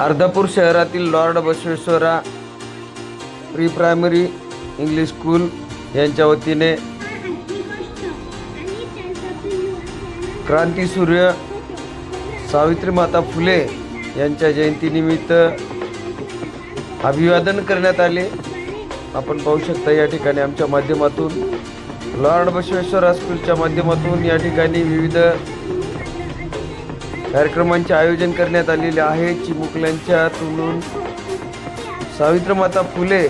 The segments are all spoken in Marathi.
अर्धापूर शहरातील Lord Basaveshwara pre primary English school यांच्या वतीने क्रांतीसूर्य सावित्री माता फुले यांच्या जयंतीनिमित्त अभिवादन करण्यात आले। आपण पाहू शकता या ठिकाणी आमच्या माध्यमातून लॉर्ड बसवेश्वरा स्कूलच्या माध्यमातून या ठिकाणी विविध कार्यक्रमांचे आयोजन करण्यात आलेले आहे। चिमुकल्यांच्या तुलून सावित्री माता फुले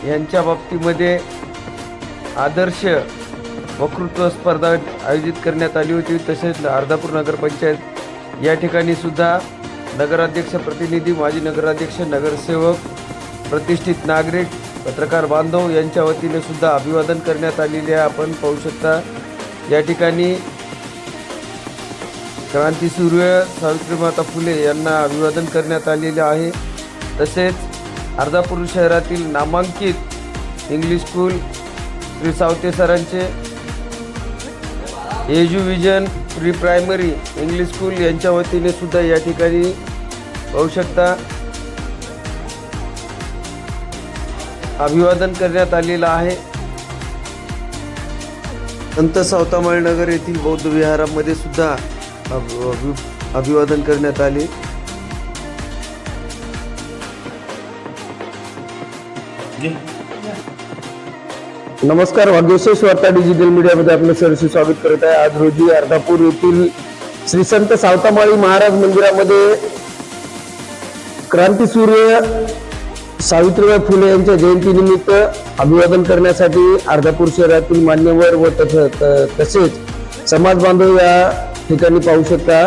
यांच्या बाबतीमध्ये आदर्श वक्तृत्व स्पर्धा आयोजित करण्यात आली होती। तसेच अर्धापूर नगरपंचायत या ठिकाणी सुद्धा नगराध्यक्ष प्रतिनिधी, माजी नगराध्यक्ष, नगरसेवक, प्रतिष्ठित नागरिक, पत्रकार बांधव यांच्या वतीने सुद्धा अभिवादन करण्यात आलेले आहे। आपण पाहू शकता या ठिकाणी क्रांतीसूर्य सावित्री माता फुले यांना अभिवादन करण्यात आलेले आहे। तसेच अर्धापूर शहरातील नामांकित इंग्लिश स्कूल श्री सावते सरांचे Eduvision pre primary English school यांच्या वतीने सुद्धा या ठिकाणी पाहू शकता अभिवादन करण्यात आलेलं आहे। संत सावतामाळी नगर येथील बौद्ध विहारामध्ये सुद्धा अभिवादन करण्यात आले। नमस्कार, भाग्यविशेष वार्ता डिजिटल मीडियामध्ये आपलं सहर्ष स्वागत करत आहे। आज रोजी अर्धापूर येथील श्री संत सावतामाळी महाराज मंदिरामध्ये क्रांतीसूर्य सावित्रीबाई फुले यांच्या जयंतीनिमित्त अभिवादन करण्यासाठी अर्धापूर शहरातील मान्यवर व तसेच समाज बांधव या ठिकाणी पाहू शकता।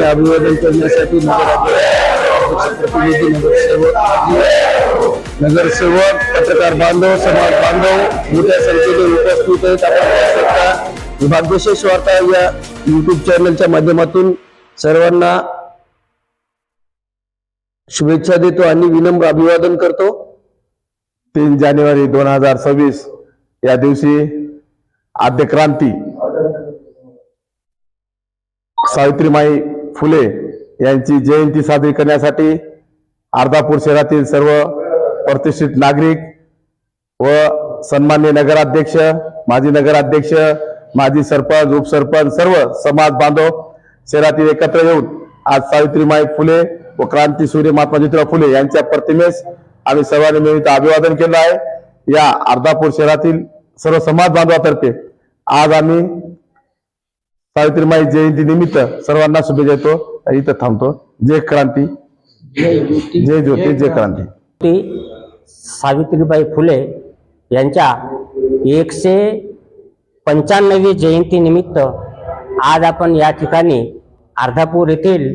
अभिवादन करण्यासाठी प्रतिनिधी, नगरसेवक, पत्रकार बांधव, समाज बांधव मोठ्या संख्येने उपस्थित आहेत। आपण पाहू शकता भाग्यविशेष वार्ता या YouTube चॅनलच्या माध्यमातून सर्वांना शुभेच्छा देतो आणि विनम्र अभिवादन करतो। 3 जानेवारी 2026 या दिवशी आद्य क्रांती सावित्रीबाई फुले यांची जयंती साजरी करण्यासाठी अर्धापूर शहरातील सर्व प्रतिष्ठित नागरिक व सन्माननीय नगराध्यक्ष, माजी नगराध्यक्ष, माजी सरपंच, उपसरपंच, सर्व समाज बांधव शहरातील एकत्र येऊन आज सावित्रीबाई फुले व क्रांतीसूर्य महात्मा ज्योतिराव फुले यांच्या प्रतिमेस आम्ही सर्वांनी मिळून अभिवादन केलं आहे। या अर्धापूर शहरातील सर्व समाज बांधवातर्फे आज आम्ही सावित्रीबाई जयंती निमित्त सर्वांना शुभेच्छा देतो। इथं थांबतो। जय क्रांती, जय ज्योती, जय क्रांती। सावित्रीबाई फुले यांच्या 195वी जयंती निमित्त आज आपण या ठिकाणी अर्धापूर येथील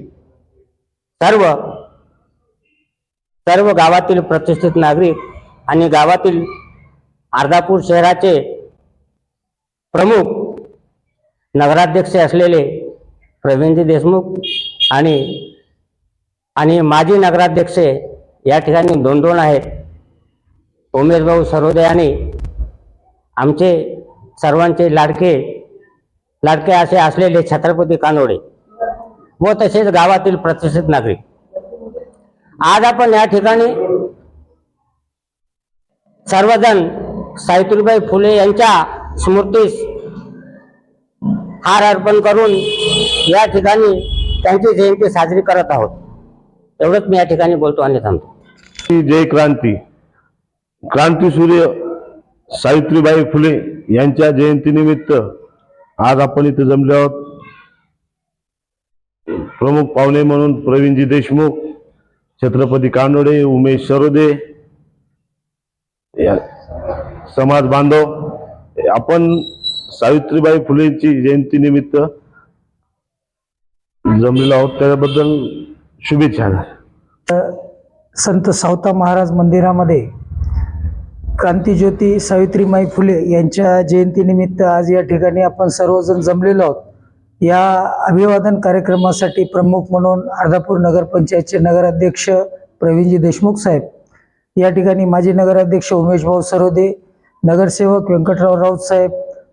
सर्व गावातील प्रतिष्ठित नागरिक आणि गावातील अर्धापूर शहराचे प्रमुख नगराध्यक्ष असलेले प्रवीणजी देशमुख आणि माजी नगराध्यक्ष या ठिकाणी 2 आहेत, उमेश भाऊ सरोदे आणि आमचे सर्वांचे लाडके असे असलेले छत्रपती कानोडे व तसेच गावातील प्रतिष्ठित नागरिक। आज आपण या ठिकाणी सर्वजण सावित्रीबाई फुले यांच्या स्मृतीस हार अर्पण करून या ठिकाणी त्यांची जयंती साजरी करत आहोत। एवढंच मी या ठिकाणी बोलतो आणि थांबतो। जय क्रांती। क्रांतीसूर्य सावित्रीबाई फुले यांच्या जयंतीनिमित्त आज आपण इथे जमले आहोत। प्रमुख पाहुणे म्हणून प्रवीणजी देशमुख, छत्रपती कानोडे, उमेश सरोदे, समाज बांधव आपण सावित्रीबाई फुलेंची जयंती निमित्त जमलेलो आहोत, त्याबद्दल शुभेच्छा। संत सावता महाराज मंदिरामध्ये क्रांतीज्योती सावित्रीबाई फुले यांच्या जयंतीनिमित्त आज या ठिकाणी आपण सर्वजण जमलेलो आहोत। या अभिवादन कार्यक्रमासाठी प्रमुख म्हणून अर्धापूर नगरपंचायतचे नगराध्यक्ष प्रवीणजी देशमुख साहेब, या ठिकाणी माजी नगराध्यक्ष उमेश भाऊ सरोदे, नगरसेवक व्यंकटराव राऊत साहेब,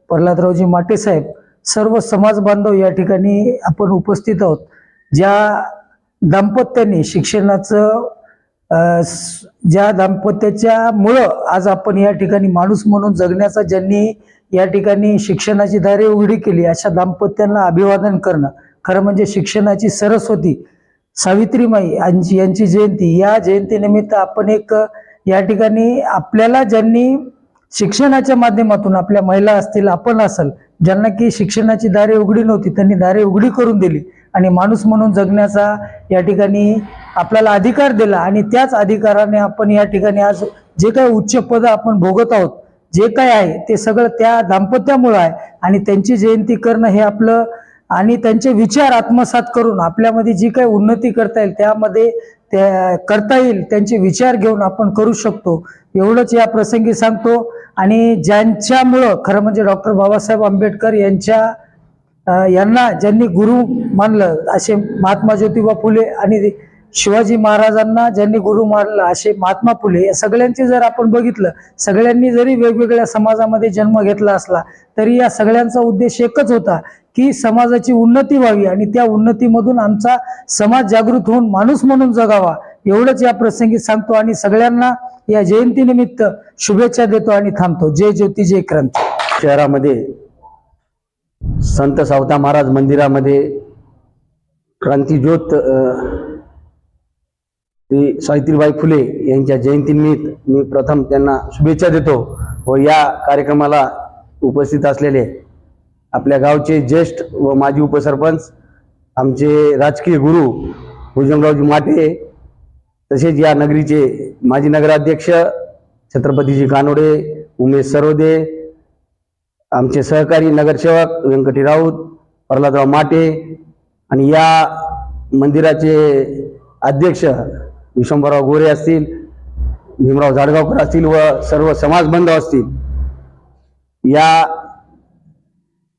प्रल्हादरावजी माटे साहेब सर्व समाज बांधव या ठिकाणी आपण उपस्थित आहोत. ज्या दाम्पत्याने शिक्षणाचं ज्या दाम्पत्याच्या मुळं आज आपण या ठिकाणी माणूस म्हणून जगण्याचा ज्यांनी या ठिकाणी शिक्षणाची दारे उघडी केली, अशा दाम्पत्यांना अभिवादन करणं, खरं म्हणजे शिक्षणाची सरस्वती सावित्रीमाई यांची जयंती, या जयंतीनिमित्त आपण एक या ठिकाणी आपल्याला ज्यांनी शिक्षणाच्या माध्यमातून, आपल्या महिला असतील, आपण असेल, ज्यांना की शिक्षणाची दारे उघडी नव्हती, त्यांनी दारे उघडी करून दिली आणि माणूस म्हणून जगण्याचा या ठिकाणी आपल्याला अधिकार दिला. आणि त्याच अधिकाराने आपण या ठिकाणी आज जे काही उच्च पद आपण भोगत आहोत, जे काय आहे ते सगळं त्या दाम्पत्यामुळे आहे. आणि त्यांची जयंती करणं हे आपलं, आणि त्यांचे विचार आत्मसात करून आपल्यामध्ये जी काही उन्नती करता येईल त्यामध्ये करता येईल, त्यांचे विचार घेऊन आपण करू शकतो, एवढंच या प्रसंगी सांगतो. आणि ज्यांच्यामुळं खरं म्हणजे डॉक्टर बाबासाहेब आंबेडकर यांना ज्यांनी गुरु मानलं असे महात्मा ज्योतिबा फुले, आणि शिवाजी महाराजांना ज्यांनी गुरु मानलं असे महात्मा फुले, या सगळ्यांचे जर आपण बघितलं, सगळ्यांनी जरी वेगवेगळ्या समाजामध्ये जन्म घेतला असला तरी या सगळ्यांचा उद्देश एकच होता की समाजाची उन्नती व्हावी आणि त्या उन्नतीमधून आमचा समाज जागृत होऊन माणूस म्हणून जगावा, एवढंच या प्रसंगी सांगतो. आणि सगळ्यांना या जयंतीनिमित्त शुभेच्छा देतो आणि थांबतो. जय ज्योती जय क्रांती. शहरामध्ये संत सावता महाराज मंदिरामध्ये क्रांतीज्योत श्री सावित्रीबाई फुले यांच्या जयंतीनिमित्त मी प्रथम त्यांना शुभेच्छा देतो. व या कार्यक्रमाला उपस्थित असलेले आपल्या गावचे ज्येष्ठ व माजी उपसरपंच, आमचे राजकीय गुरु भुजंगरावजी माटे, तसेच या नगरीचे माजी नगराध्यक्ष छत्रपतीजी कानोडे, उमेश सरोदे, आमचे सहकारी नगरसेवक व्यंकटी राऊत, प्रल्हादराव माटे, आणि या मंदिराचे अध्यक्ष विश्वंभरराव गोरे असतील, भीमराव झाडगावकर असतील व सर्व समाज बांधव असतील. या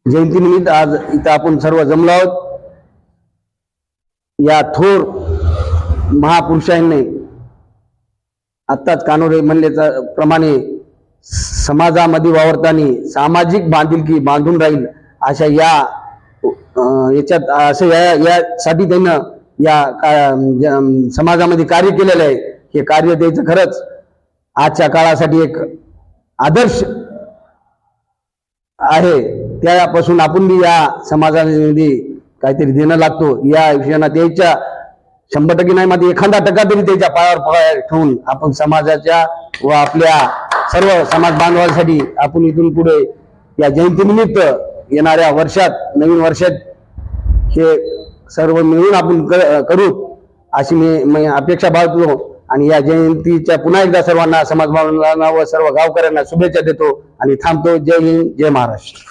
जयंतीनिमित्त आज इथं आपण सर्व जमलो आहोत. या थोर महापुरुषांनी आत्ताच कानोडे म्हणल्याच्या प्रमाणे समाजामध्ये वावरताना सामाजिक बांधिलकी बांधून राहील अशा याच्यात असं यासाठी त्यानं या समाजामध्ये कार्य केलेलं आहे. हे कार्य द्यायचं खरंच आजच्या काळासाठी एक आदर्श आहे. त्यापासून आपण बी या समाजामध्ये काहीतरी देणं लागतो. या विषयाला द्यायच्या 100% नाही, मध्ये 1% तरी त्याच्या पायावर ठेवून आपण समाजाच्या व आपल्या सर्व समाज बांधवांसाठी आपण इथून पुढे या जयंतीनिमित्त येणाऱ्या वर्षात, नवीन वर्षात हे सर्व मिळून आपण करू अशी मी अपेक्षा बाळगतो. आणि या जयंतीच्या पुन्हा एकदा सर्वांना, समाज बांधवांना व सर्व गावकऱ्यांना शुभेच्छा देतो आणि थांबतो. जय हिंद, जय महाराष्ट्र.